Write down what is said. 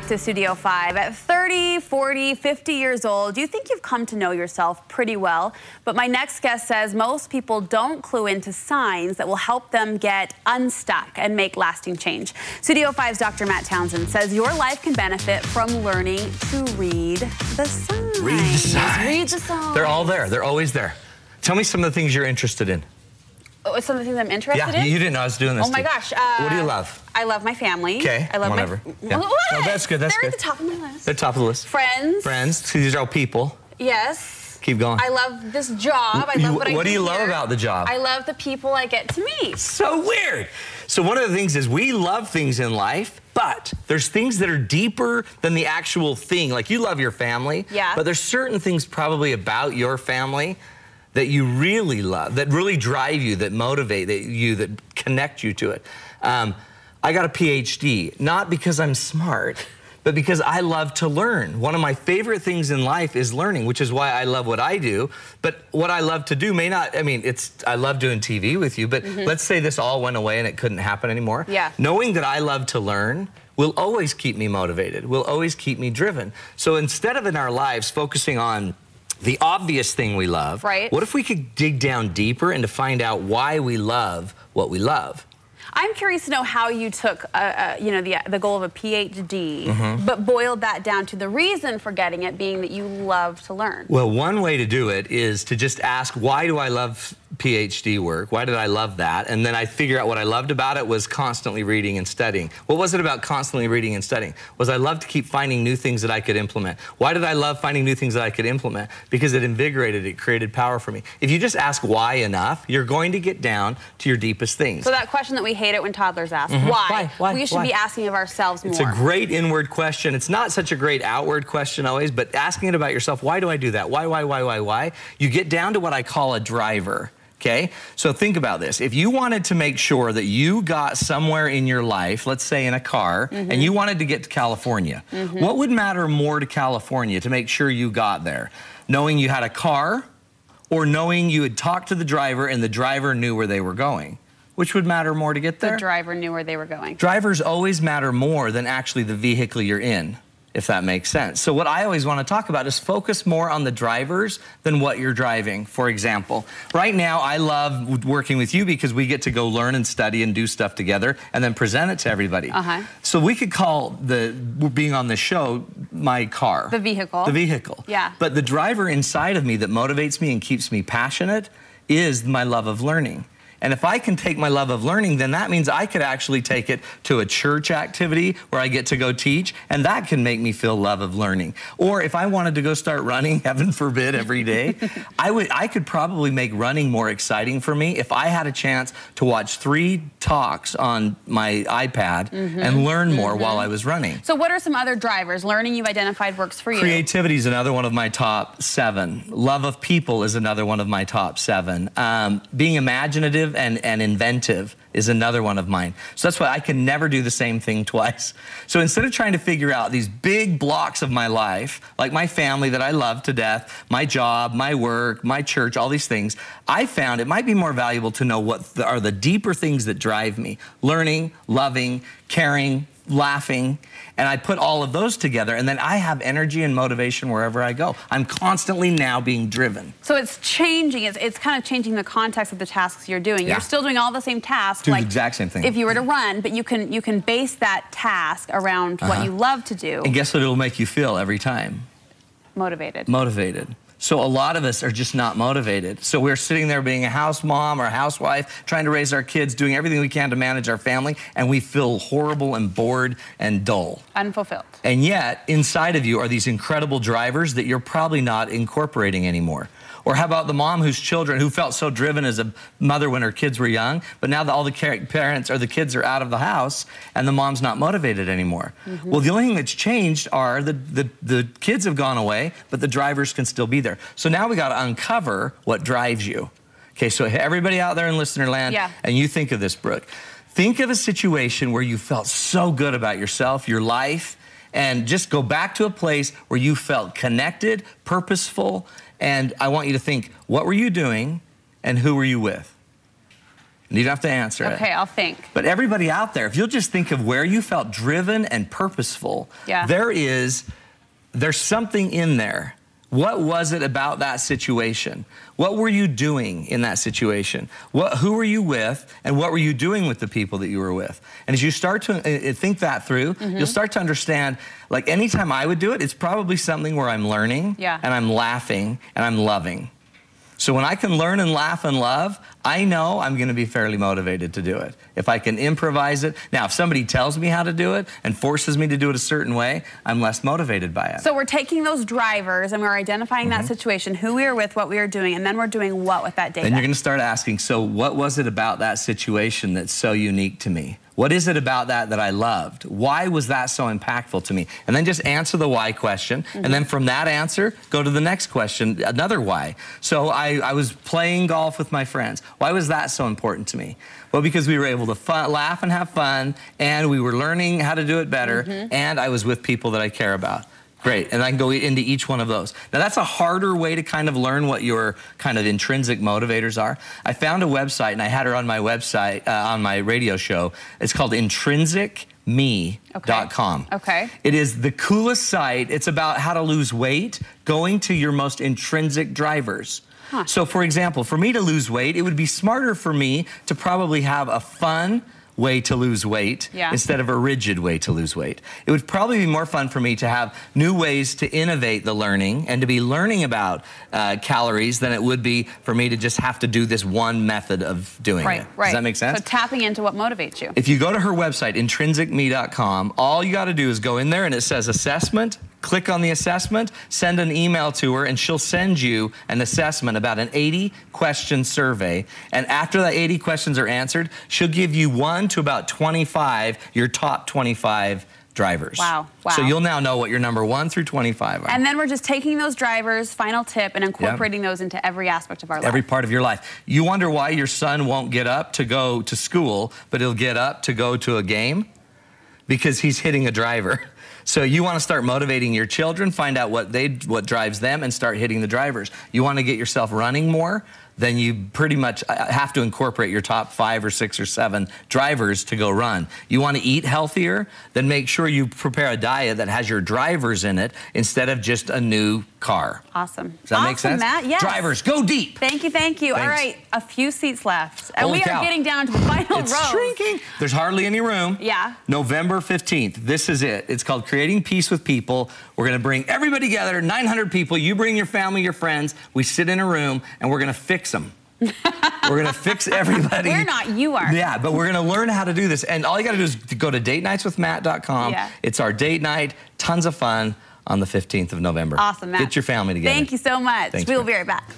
to Studio 5. At 30, 40, 50 years old, you think you've come to know yourself pretty well. But my next guest says most people don't clue into signs that will help them get unstuck and make lasting change. Studio 5's Dr. Matt Townsend says your life can benefit from learning to read the signs. Read the signs. Read the signs. They're all there. They're always there. Tell me some of the things you're interested in. Oh, some of the things I'm interested in? Yeah, you didn't know I was doing this. Oh my gosh. What do you love? I love my family. Okay, I love whatever. my... Yeah. What? No, that's good, that's They're good. at the top of my list. They're top of the list. Friends. Friends. See, these are all people. Yes. Keep going. I love this job. I love what I do. What do you love here. about the job? I love the people I get to meet. So weird. So one of the things is we love things in life, but there's things that are deeper than the actual thing. Like you love your family, yeah. But there's certain things probably about your family that you really love, that really drive you, that motivate you, that connect you to it. I got a PhD, not because I'm smart, but because I love to learn. One of my favorite things in life is learning, which is why I love what I do. But what I love to do may not, I mean, I love doing TV with you, but let's say this all went away and it couldn't happen anymore. Yeah. Knowing that I love to learn will always keep me motivated, will always keep me driven. So instead of in our lives focusing on the obvious thing we love, right. What if we could dig down deeper and to find out why we love what we love? I'm curious to know how you took, you know, the goal of a PhD, but boiled that down to the reason for getting it being that you love to learn. Well, one way to do it is to just ask, why do I love PhD work? Why did I love that? And then I figure out what I loved about it was constantly reading and studying. What was it about constantly reading and studying? Was I loved to keep finding new things that I could implement. Why did I love finding new things that I could implement? Because it invigorated, it created power for me. If you just ask why enough, you're going to get down to your deepest things. So that question that we hate it when toddlers ask, why? We should be asking of ourselves more. It's a great inward question. It's not such a great outward question always, but asking it about yourself, why do I do that? Why? You get down to what I call a driver. Okay, so think about this. If you wanted to make sure that you got somewhere in your life, let's say in a car, and you wanted to get to California, what would matter more to California to make sure you got there? Knowing you had a car or knowing you had talked to the driver and the driver knew where they were going? Which would matter more to get there? The driver knew where they were going. Drivers always matter more than actually the vehicle you're in, if that makes sense. So what I always want to talk about is focus more on the drivers than what you're driving. For example, right now I love working with you because we get to go learn and study and do stuff together and then present it to everybody. So we could call being on the show my car. The vehicle. The vehicle. Yeah. But the driver inside of me that motivates me and keeps me passionate is my love of learning. And if I can take my love of learning, then that means I could actually take it to a church activity where I get to go teach, and that can make me feel love of learning. Or if I wanted to go start running, heaven forbid, every day, I could probably make running more exciting for me if I had a chance to watch 3 talks on my iPad and learn more while I was running. So what are some other drivers? Learning you've identified works for you. Creativity is another one of my top 7. Love of people is another one of my top 7. Being imaginative and inventive is another one of mine. So that's why I can never do the same thing twice. So instead of trying to figure out these big blocks of my life, like my family that I love to death, my job, my work, my church, all these things, I found it might be more valuable to know what are the deeper things that drive me. Learning, loving, caring, laughing, and I put all of those together, and then I have energy and motivation wherever I go. I'm constantly now being driven. So it's changing, it's kind of changing the context of the tasks you're doing. You're still doing all the same tasks. Do the exact same thing. If you were to run, but you can base that task around what you love to do. And guess what it'll make you feel every time? Motivated. Motivated. So a lot of us are just not motivated. So we're sitting there being a house mom or a housewife, trying to raise our kids, doing everything we can to manage our family, and we feel horrible and bored and dull. Unfulfilled. And yet, inside of you are these incredible drivers that you're probably not incorporating anymore. Or how about the mom who felt so driven as a mother when her kids were young, but now that all the parents or the kids are out of the house and the mom's not motivated anymore. Well, the only thing that's changed are the kids have gone away, but the drivers can still be there. So now we got to uncover what drives you. Okay, so everybody out there in listener land, and you think of this, Brooke. Think of a situation where you felt so good about yourself, your life, and just go back to a place where you felt connected, purposeful, and I want you to think, what were you doing and who were you with? You don't have to answer it. Okay, I'll think. But everybody out there, if you'll just think of where you felt driven and purposeful, there's something in there. What was it about that situation? What were you doing in that situation? Who were you with, and what were you doing with the people that you were with? And as you start to think that through, you'll start to understand, like anytime I would do it, it's probably something where I'm learning, and I'm laughing, and I'm loving. So when I can learn and laugh and love, I know I'm going to be fairly motivated to do it. If I can improvise it. Now, if somebody tells me how to do it and forces me to do it a certain way, I'm less motivated by it. So we're taking those drivers and we're identifying that situation, who we are with, what we are doing, and then we're doing what with that data? Then you're going to start asking, so what was it about that situation that's so unique to me? What is it about that I loved? Why was that so impactful to me? And then just answer the why question. And then from that answer, go to the next question, another why. So I was playing golf with my friends. Why was that so important to me? Well, because we were able to laugh and have fun, and we were learning how to do it better, and I was with people that I care about. Great, and I can go into each one of those. Now that's a harder way to kind of learn what your kind of intrinsic motivators are. I found a website, and I had her on my website, on my radio show. It's called intrinsicme.com. Okay. It is the coolest site. It's about how to lose weight, going to your most intrinsic drivers. So for example, for me to lose weight, it would be smarter for me to probably have a fun way to lose weight instead of a rigid way to lose weight. It would probably be more fun for me to have new ways to innovate the learning and to be learning about calories than it would be for me to just have to do this one method of doing it. Does that make sense? So tapping into what motivates you. If you go to her website, intrinsicme.com, all you got to do is go in there and it says assessment. Click on the assessment, send an email to her, and she'll send you an assessment about an 80-question survey. And after that 80 questions are answered, she'll give you 1 to about 25, your top 25 drivers. Wow. So you'll now know what your number 1 through 25 are. And then we're just taking those drivers, final tip, and incorporating those into every aspect of our life. Every part of your life. You wonder why your son won't get up to go to school, but he'll get up to go to a game? Because he's hitting a driver. So you want to start motivating your children, find out what drives them, and start hitting the drivers. You want to get yourself running more? Then you pretty much have to incorporate your top 5 or 6 or 7 drivers to go run. You want to eat healthier? Then make sure you prepare a diet that has your drivers in it instead of just a new car. Awesome. Does that make sense? Matt, yes. Drivers, go deep. Thank you, thank you. Thanks. All right, a few seats left. And Holy we cow. are getting down to the final row. It's shrinking. There's hardly any room. Yeah. November 15th. This is it. It's called Creating Peace with People. We're going to bring everybody together, 900 people. You bring your family, your friends. We sit in a room, and we're going to fix them. We're going to fix everybody. We're not, you are. Yeah, but we're going to learn how to do this. And all you got to do is go to datenightswithmatt.com. It's our date night. Tons of fun on the 15th of November. Awesome, Matt. Get your family together. Thank you so much. Thanks, we will be right back.